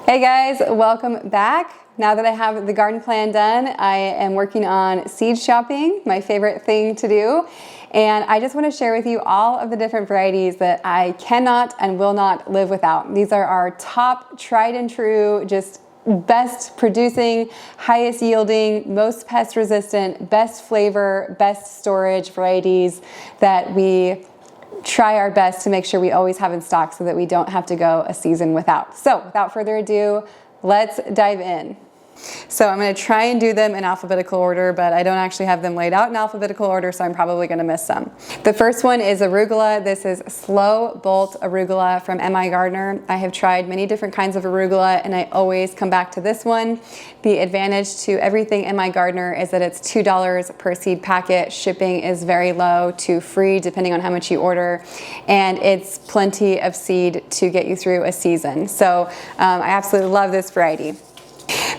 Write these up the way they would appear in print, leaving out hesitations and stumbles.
Hey guys, welcome back. Now that I have the garden plan done, I am working on seed shopping, my favorite thing to do. And I just want to share with you all of the different varieties that I cannot and will not live without. These are our top tried and true, just best producing, highest yielding, most pest resistant, best flavor, best storage varieties that we try our best to make sure we always have in stock so that we don't have to go a season without. So without further ado, let's dive in. So I'm going to try and do them in alphabetical order, but I don't actually have them laid out in alphabetical order, so I'm probably going to miss some. The first one is arugula. This is slow bolt arugula from M.I. Gardner. I have tried many different kinds of arugula, and I always come back to this one. The advantage to everything M.I. Gardner is that it's $2 per seed packet. Shipping is very low to free, depending on how much you order, and it's plenty of seed to get you through a season. So I absolutely love this variety.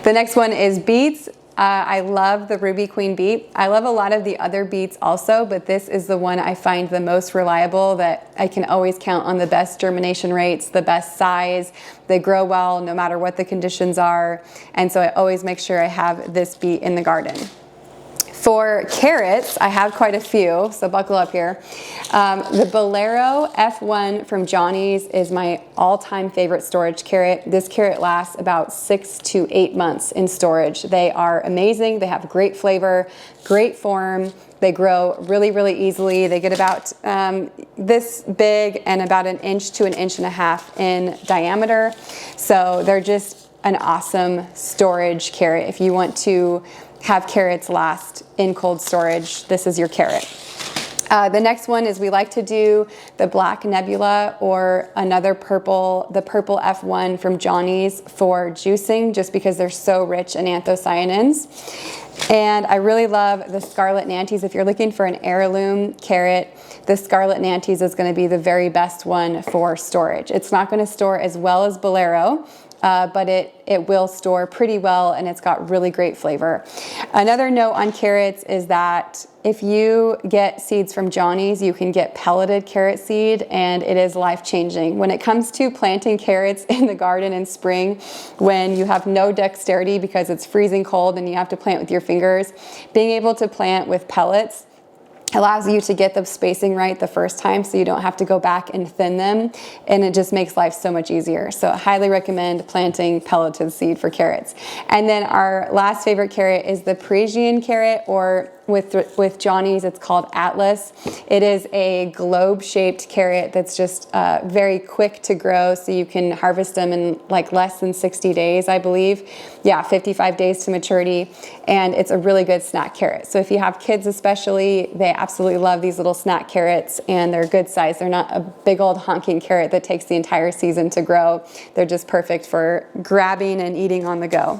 The next one is beets. I love the Ruby Queen beet. I love a lot of the other beets also, but this is the one I find the most reliable, that I can always count on the best germination rates, the best size. They grow well no matter what the conditions are, and so I always make sure I have this beet in the garden. For carrots, I have quite a few, so buckle up here. The Bolero F1 from Johnny's is my all-time favorite storage carrot. This carrot lasts about 6 to 8 months in storage. They are amazing. They have great flavor, great form. They grow really, really easily. They get about this big and about 1 inch to 1.5 inches in diameter. So they're just an awesome storage carrot. If you want to have carrots last in cold storage, this is your carrot. The next one is we like to do the Black Nebula or another purple, the purple F1 from Johnny's for juicing, just because they're so rich in anthocyanins. And I really love the Scarlet Nantes. If you're looking for an heirloom carrot, the Scarlet Nantes is going to be the very best one for storage. It's not going to store as well as Bolero, but it will store pretty well, and it's got really great flavor. Another note on carrots is that if you get seeds from Johnny's, you can get pelleted carrot seed, and it is life-changing. When it comes to planting carrots in the garden in spring, when you have no dexterity because it's freezing cold and you have to plant with your fingers, being able to plant with pellets allows you to get the spacing right the first time, so you don't have to go back and thin them, and it just makes life so much easier. So I highly recommend planting pelleted seed for carrots. And then our last favorite carrot is the Parisian carrot, or with Johnny's, it's called Atlas. It is a globe-shaped carrot that's just very quick to grow, so you can harvest them in like less than 60 days, I believe. Yeah, 55 days to maturity, and it's a really good snack carrot. So if you have kids especially, they absolutely love these little snack carrots, and they're good size. They're not a big old honking carrot that takes the entire season to grow. They're just perfect for grabbing and eating on the go.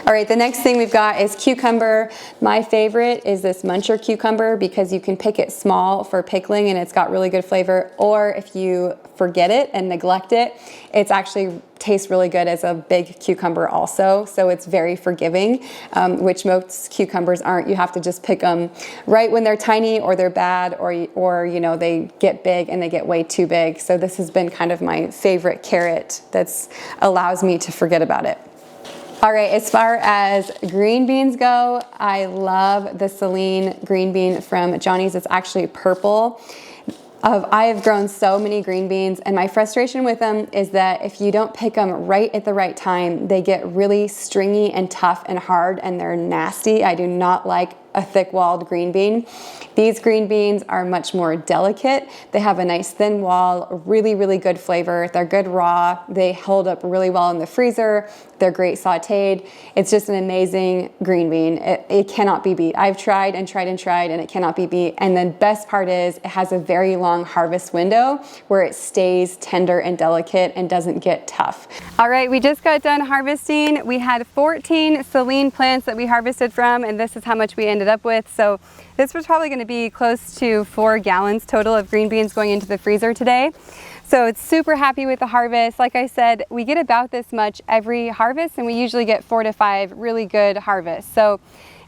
All right, the next thing we've got is cucumber. My favorite is this muncher cucumber because you can pick it small for pickling and it's got really good flavor. Or if you forget it and neglect it, it's actually tastes really good as a big cucumber also. So it's very forgiving, which most cucumbers aren't. You have to just pick them right when they're tiny, or they're bad, or you know, they get big and they get way too big. So this has been kind of my favorite carrot that's allows me to forget about it. All right, as far as green beans go, I love the Celine green bean from Johnny's. It's actually purple. I have grown so many green beans, and my frustration with them is that if you don't pick them right at the right time, they get really stringy and tough and hard, and they're nasty. I do not like a thick-walled green bean. These green beans are much more delicate. They have a nice thin wall, really, really good flavor. They're good raw. They hold up really well in the freezer. They're great sauteed. It's just an amazing green bean. It cannot be beat. I've tried and tried and tried, and it cannot be beat. And the best part is it has a very long harvest window where it stays tender and delicate and doesn't get tough. All right, we just got done harvesting. We had 14 Celine plants that we harvested from, and this is how much we ended up with. So this was probably going to be close to 4 gallons total of green beans going into the freezer today. So it's super happy with the harvest. Like I said, we get about this much every harvest, and we usually get 4 to 5 really good harvests. So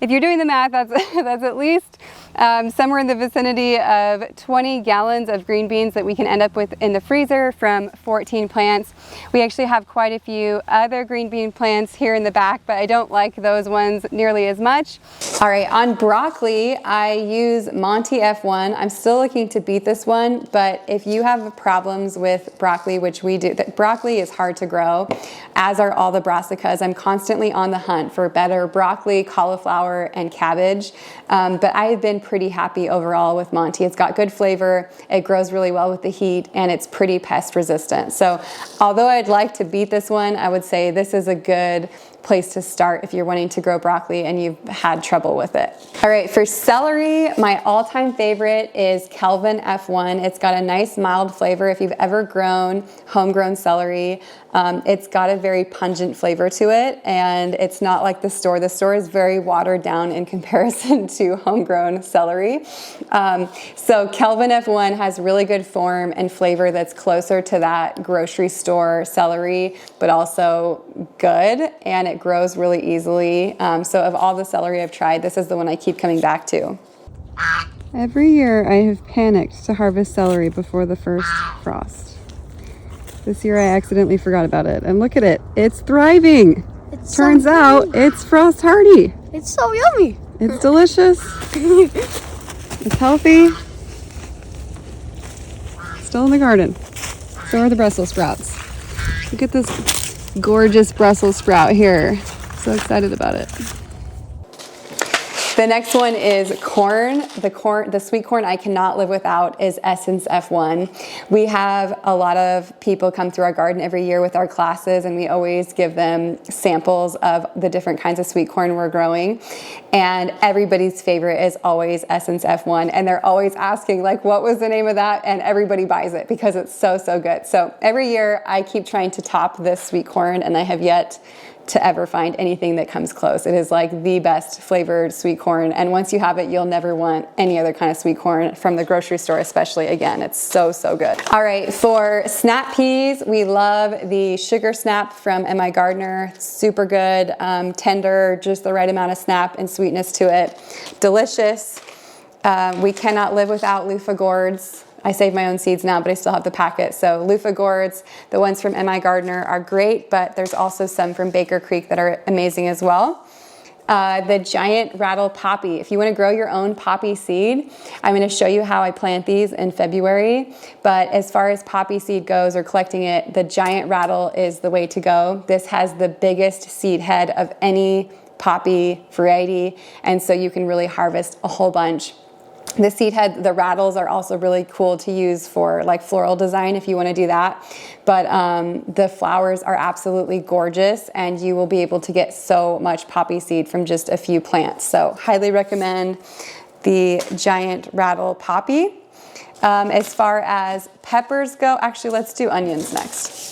if you're doing the math, that's at least somewhere in the vicinity of 20 gallons of green beans that we can end up with in the freezer from 14 plants. We actually have quite a few other green bean plants here in the back, but I don't like those ones nearly as much. All right, on broccoli, I use Monty F1. I'm still looking to beat this one, but if you have problems with broccoli, which we do, broccoli is hard to grow, as are all the brassicas. I'm constantly on the hunt for better broccoli, cauliflower, and cabbage, but I've been pretty happy overall with Monty. It's got good flavor, it grows really well with the heat, and it's pretty pest resistant. So although I'd like to beat this one, I would say this is a good place to start if you're wanting to grow broccoli and you've had trouble with it. All right, for celery, my all-time favorite is Kelvin F1. It's got a nice mild flavor. If you've ever grown homegrown celery, it's got a very pungent flavor to it, and it's not like the store. The store is very watered down in comparison to homegrown celery. So Kelvin F1 has really good form and flavor that's closer to that grocery store celery, but also good, and it grows really easily. So of all the celery I've tried, this is the one I keep coming back to. Every year I have panicked to harvest celery before the first frost. This year I accidentally forgot about it, and look at it, it's thriving. Turns out it's frost hardy. It's so yummy. It's delicious. It's healthy. Still in the garden. So are the Brussels sprouts. Look at this gorgeous Brussels sprout here. So excited about it. The next one is corn. The sweet corn I cannot live without is Essence F1. We have a lot of people come through our garden every year with our classes, and we always give them samples of the different kinds of sweet corn we're growing. And everybody's favorite is always Essence F1. And they're always asking, like, what was the name of that? And everybody buys it because it's so, so good. So every year I keep trying to top this sweet corn, and I have yet to ever find anything that comes close. It is like the best flavored sweet corn, and once you have it, you'll never want any other kind of sweet corn from the grocery store, especially again. It's so, so good. All right, for snap peas, we love the Sugar Snap from M.I. Gardner. Super good, tender, just the right amount of snap and sweetness to it. Delicious. We cannot live without loofah gourds. I save my own seeds now, but I still have the packet. So loofah gourds, the ones from M.I. Gardner are great, but there's also some from Baker Creek that are amazing as well. The giant rattle poppy. If you want to grow your own poppy seed, I'm going to show you how I plant these in February. But as far as poppy seed goes or collecting it, the giant rattle is the way to go. This has the biggest seed head of any poppy variety, and so you can really harvest a whole bunch. The seed head, the rattles are also really cool to use for like floral design if you want to do that. But the flowers are absolutely gorgeous, and you will be able to get so much poppy seed from just a few plants. So highly recommend the giant rattle poppy. As far as peppers go, actually let's do onions next.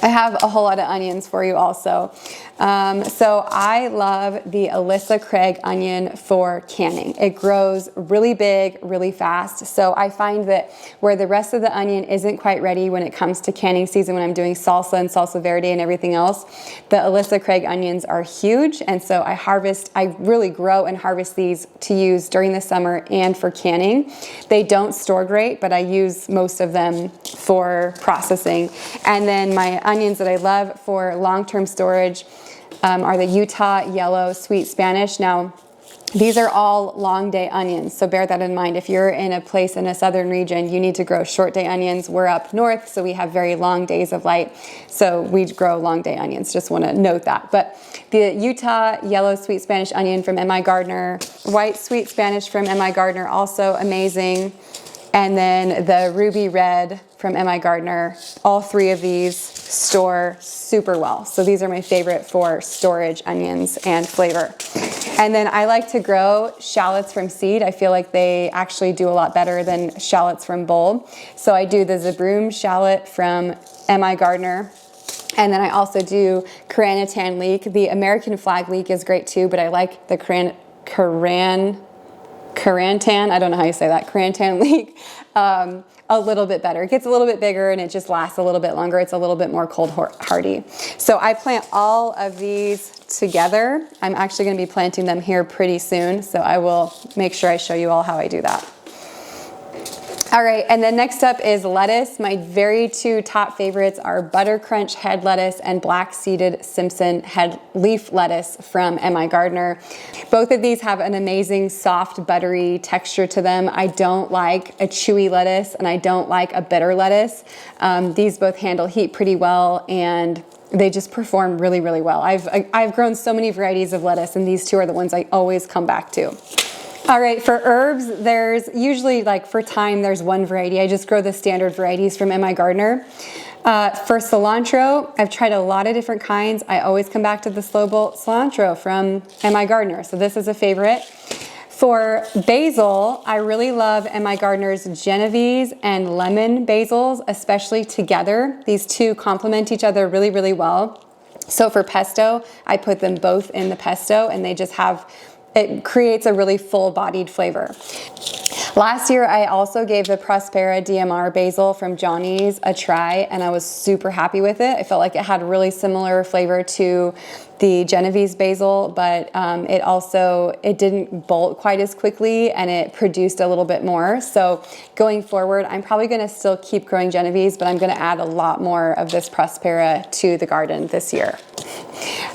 I have a whole lot of onions for you also. So I love the Alyssa Craig onion for canning. It grows really big, really fast. So I find that where the rest of the onion isn't quite ready when it comes to canning season, when I'm doing salsa and salsa verde and everything else, the Alyssa Craig onions are huge. And so I really grow and harvest these to use during the summer and for canning. They don't store great, but I use most of them for processing. And then my onions that I love for long-term storage are the Utah Yellow Sweet Spanish. Now, these are all long day onions, so bear that in mind. If you're in a place in a southern region, you need to grow short day onions. We're up north, so we have very long days of light, so we grow long day onions. Just want to note that. But the Utah Yellow Sweet Spanish onion from M.I. Gardner, White Sweet Spanish from M.I. Gardner, also amazing. And then the Ruby Red from M.I. Gardner. All three of these store super well. So these are my favorite for storage onions and flavor. And then I like to grow shallots from seed. I feel like they actually do a lot better than shallots from bulb. So I do the Zabroom shallot from M.I. Gardner. And then I also do Caranitan leek. The American flag leek is great too, but I like the Caranitan Carantan, I don't know how you say that, Carantan leek, a little bit better. It gets a little bit bigger and it just lasts a little bit longer. It's a little bit more cold hardy. So I plant all of these together. I'm actually going to be planting them here pretty soon, so I will make sure I show you all how I do that. All right, and then next up is lettuce. My very two top favorites are Butter Crunch head lettuce and Black Seeded Simpson head leaf lettuce from M.I. Gardner. Both of these have an amazing soft, buttery texture to them. I don't like a chewy lettuce and I don't like a bitter lettuce. These both handle heat pretty well and they just perform really, really well. I've grown so many varieties of lettuce and these two are the ones I always come back to. All right, for herbs, there's usually like for thyme, there's one variety. I just grow the standard varieties from M.I. Gardner. For cilantro, I've tried a lot of different kinds. I always come back to the slow bolt cilantro from M.I. Gardner, so this is a favorite. For basil, I really love M.I. Gardner's Genovese and lemon basils, especially together. These two complement each other really, really well. So for pesto, I put them both in the pesto and they just have, it creates a really full-bodied flavor. Last year, I also gave the Prospera DMR basil from Johnny's a try, and I was super happy with it. I felt like it had really similar flavor to the Genovese basil, but it didn't bolt quite as quickly, and it produced a little bit more. So going forward, I'm probably gonna still keep growing Genovese, but I'm gonna add a lot more of this Prospera to the garden this year.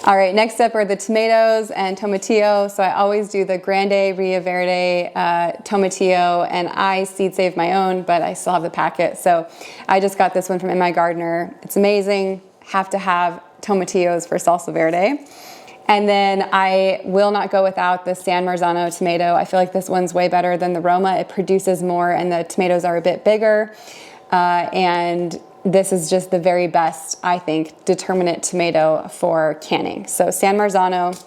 All right, next up are the tomatoes and tomatillo. So I always do the Grande Rio Verde tomatillo, and I seed save my own, but I still have the packet. So I just got this one from M.I. Gardner. It's amazing. Have to have tomatillos for salsa verde. And then I will not go without the San Marzano tomato. I feel like this one's way better than the Roma. It produces more and the tomatoes are a bit bigger. And this is just the very best, I think, determinate tomato for canning. So San Marzano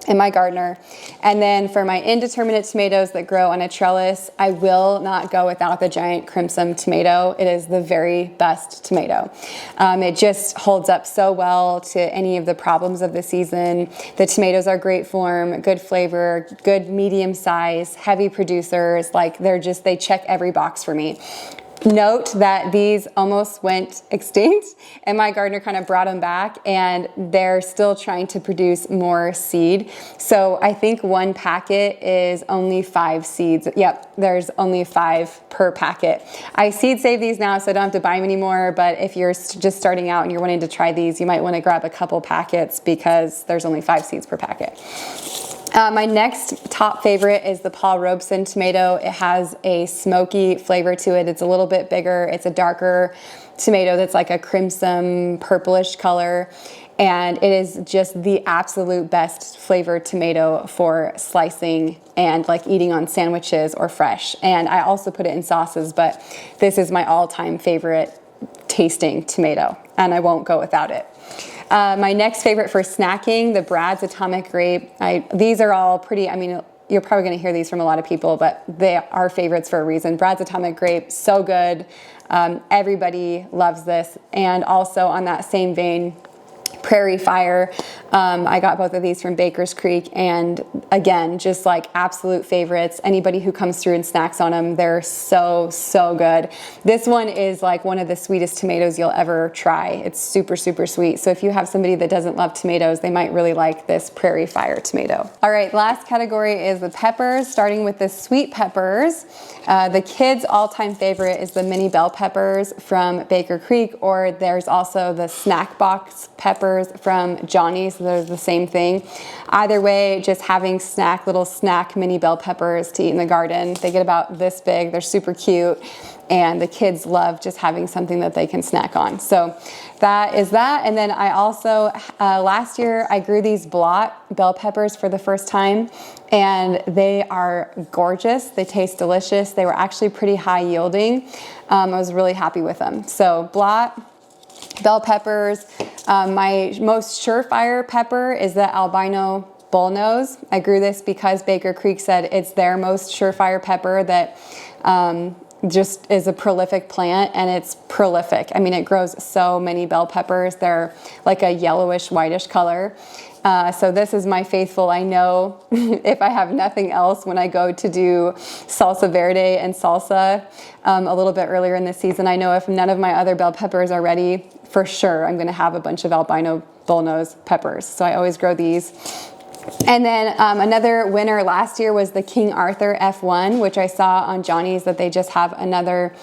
and M.I. Gardner. And then for my indeterminate tomatoes that grow on a trellis, I will not go without the giant crimson tomato. It is the very best tomato. It just holds up so well to any of the problems of the season. The tomatoes are great form, good flavor, good medium size, heavy producers. Like they check every box for me. Note that these almost went extinct and M.I. Gardner kind of brought them back and they're still trying to produce more seed. So I think one packet is only 5 seeds. Yep, there's only 5 per packet. I seed save these now so I don't have to buy them anymore, but if you're just starting out and you're wanting to try these, you might want to grab a couple packets because there's only 5 seeds per packet. My next top favorite is the Paul Robeson tomato. It has a smoky flavor to it. It's a little bit bigger. It's a darker tomato that's like a crimson purplish color. And it is just the absolute best flavored tomato for slicing and like eating on sandwiches or fresh. And I also put it in sauces, but this is my all-time favorite tasting tomato and I won't go without it. My next favorite for snacking, the Brad's Atomic Grape. These are all pretty, I mean, you're probably gonna hear these from a lot of people, but they are favorites for a reason. Brad's Atomic Grape, so good. Everybody loves this. And also on that same vein, Prairie Fire. I got both of these from Baker's Creek, and again, just like absolute favorites. Anybody who comes through and snacks on them, they're so, so good. This one is like one of the sweetest tomatoes you'll ever try. It's super, super sweet. So if you have somebody that doesn't love tomatoes, they might really like this Prairie Fire tomato. All right, last category is the peppers, starting with the sweet peppers. The kids' all-time favorite is the mini bell peppers from Baker Creek, or there's also the snack box peppers from Johnny's. They're the same thing. Either way, just having little snack mini bell peppers to eat in the garden. They get about this big. They're super cute. And the kids love just having something that they can snack on. So that is that. And then I also, last year, I grew these blot bell peppers for the first time. And they are gorgeous. They taste delicious. They were actually pretty high yielding. I was really happy with them. So blot bell peppers. My most surefire pepper is the albino bullnose. I grew this because Baker Creek said it's their most surefire pepper that just is a prolific plant, and it's prolific. I mean, it grows so many bell peppers. They're like a yellowish, whitish color. So this is my faithful, I know, if I have nothing else, when I go to do salsa verde and salsa a little bit earlier in the season, I know if none of my other bell peppers are ready, for sure I'm going to have a bunch of albino bullnose peppers. So I always grow these. And then another winner last year was the King Arthur F1, which I saw on Johnny's that they just have another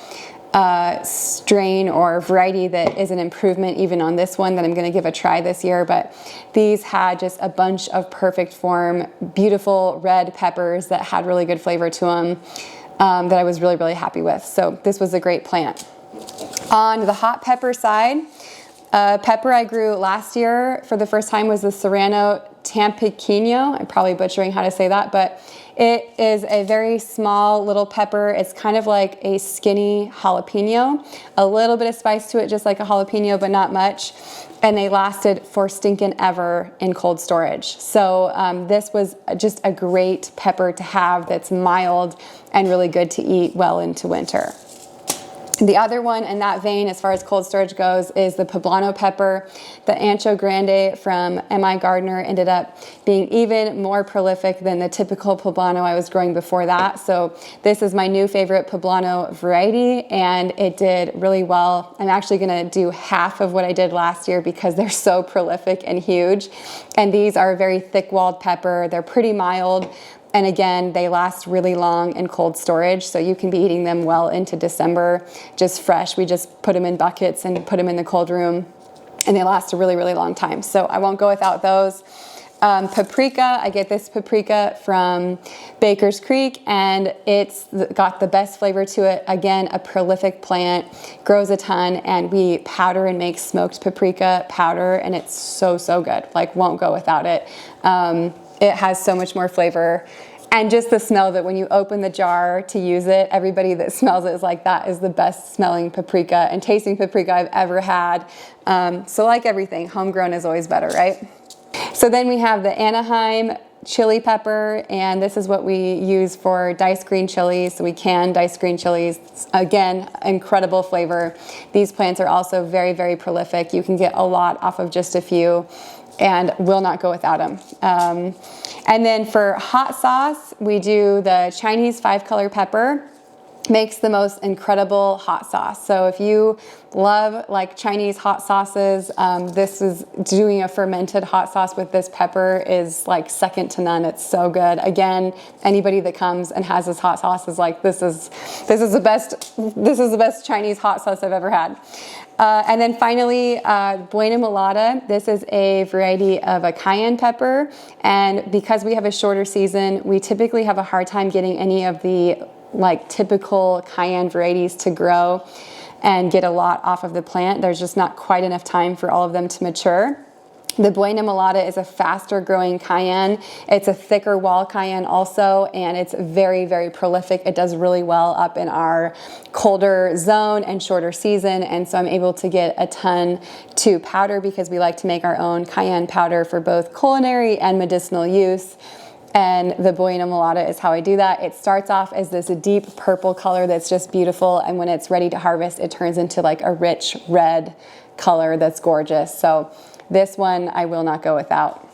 strain or variety that is an improvement even on this one that I'm going to give a try this year. But these had just a bunch of perfect form, beautiful red peppers that had really good flavor to them that I was really, really happy with. So this was a great plant. On the hot pepper side, pepper I grew last year for the first time was the Serrano Tampiquino. I'm probably butchering how to say that, but it is a very small little pepper. It's kind of like a skinny jalapeno, a little bit of spice to it, just like a jalapeno, but not much. And they lasted for stinking ever in cold storage. So this was just a great pepper to have that's mild and really good to eat well into winter. The other one in that vein, as far as cold storage goes, is the poblano pepper. The Ancho Grande from M.I. Gardner ended up being even more prolific than the typical poblano I was growing before that. So this is my new favorite poblano variety, and it did really well. I'm actually going to do half of what I did last year because they're so prolific and huge. And these are a very thick-walled pepper. They're pretty mild. And again, they last really long in cold storage, so you can be eating them well into December, just fresh. We just put them in buckets and put them in the cold room, and they last a really, really long time. So I won't go without those. Paprika, I get this paprika from Baker's Creek, and it's got the best flavor to it. Again, a prolific plant, grows a ton, and we powder and make smoked paprika powder, and it's so, so good. Like, won't go without it. It has so much more flavor, and just the smell of it when you open the jar to use it, everybody that smells it is like, that is the best smelling paprika and tasting paprika I've ever had. So like everything, homegrown is always better, right? So then we have the Anaheim chili pepper, and this is what we use for diced green chilies. So we can diced green chilies. Again, incredible flavor. These plants are also very, very prolific. You can get a lot off of just a few, and will not go without them. And then for hot sauce, we do the Chinese 5-color pepper. Makes the most incredible hot sauce. So if you love like Chinese hot sauces, this is doing a fermented hot sauce with this pepper is like second to none. It's so good. Again, anybody that comes and has this hot sauce is like, this is the best Chinese hot sauce I've ever had. And then finally, Buena Mulata. This is a variety of a cayenne pepper, and because we have a shorter season, we typically have a hard time getting any of the like typical cayenne varieties to grow and get a lot off of the plant. There's just not quite enough time for all of them to mature. The Buena Mulata is a faster growing cayenne. It's a thicker wall cayenne also, and it's very, very prolific. It does really well up in our colder zone and shorter season, and so I'm able to get a ton to powder because we like to make our own cayenne powder for both culinary and medicinal use. And the Buena Mulata is how I do that. It starts off as this deep purple color that's just beautiful, and when it's ready to harvest, it turns into like a rich red color that's gorgeous. So this one I will not go without.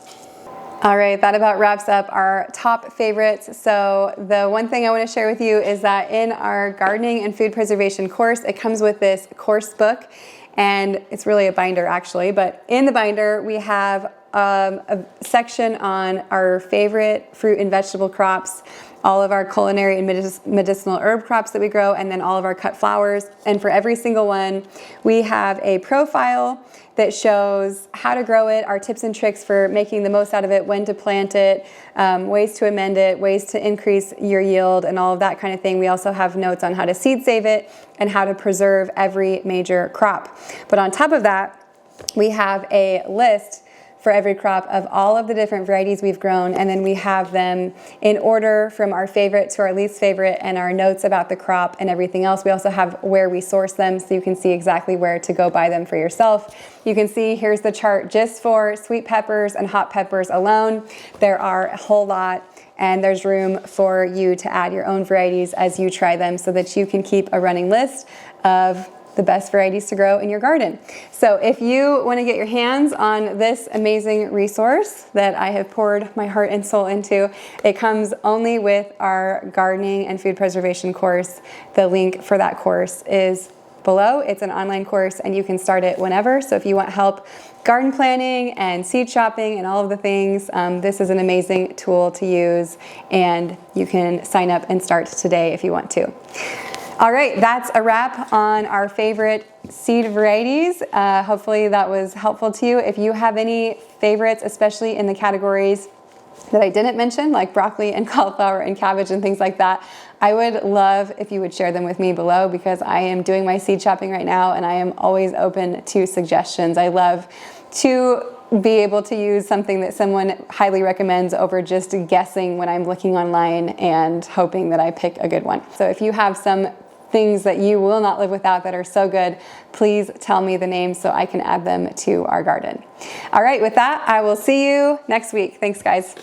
All right, that about wraps up our top favorites. So the one thing I want to share with you is that in our gardening and food preservation course, it comes with this course book, and it's really a binder actually, but in the binder we have a section on our favorite fruit and vegetable crops, all of our culinary and medicinal herb crops that we grow, and then all of our cut flowers. And for every single one, we have a profile that shows how to grow it, our tips and tricks for making the most out of it, when to plant it, ways to amend it, ways to increase your yield, and all of that kind of thing. We also have notes on how to seed save it and how to preserve every major crop. But on top of that, we have a list for every crop of all of the different varieties we've grown, and then we have them in order from our favorite to our least favorite, and our notes about the crop and everything else. We also have where we source them, so you can see exactly where to go buy them for yourself. You can see here's the chart just for sweet peppers and hot peppers alone. There are a whole lot, and there's room for you to add your own varieties as you try them so that you can keep a running list of the best varieties to grow in your garden. So if you want to get your hands on this amazing resource that I have poured my heart and soul into, it comes only with our gardening and food preservation course. The link for that course is below. It's an online course and you can start it whenever. So if you want help garden planning and seed shopping and all of the things, this is an amazing tool to use, and you can sign up and start today if you want to. All right, that's a wrap on our favorite seed varieties. Hopefully that was helpful to you. If you have any favorites, especially in the categories that I didn't mention, like broccoli and cauliflower and cabbage and things like that, I would love if you would share them with me below, because I am doing my seed shopping right now and I am always open to suggestions. I love to be able to use something that someone highly recommends over just guessing when I'm looking online and hoping that I pick a good one. So if you have some things that you will not live without that are so good, please tell me the names so I can add them to our garden. All right, with that, I will see you next week. Thanks, guys.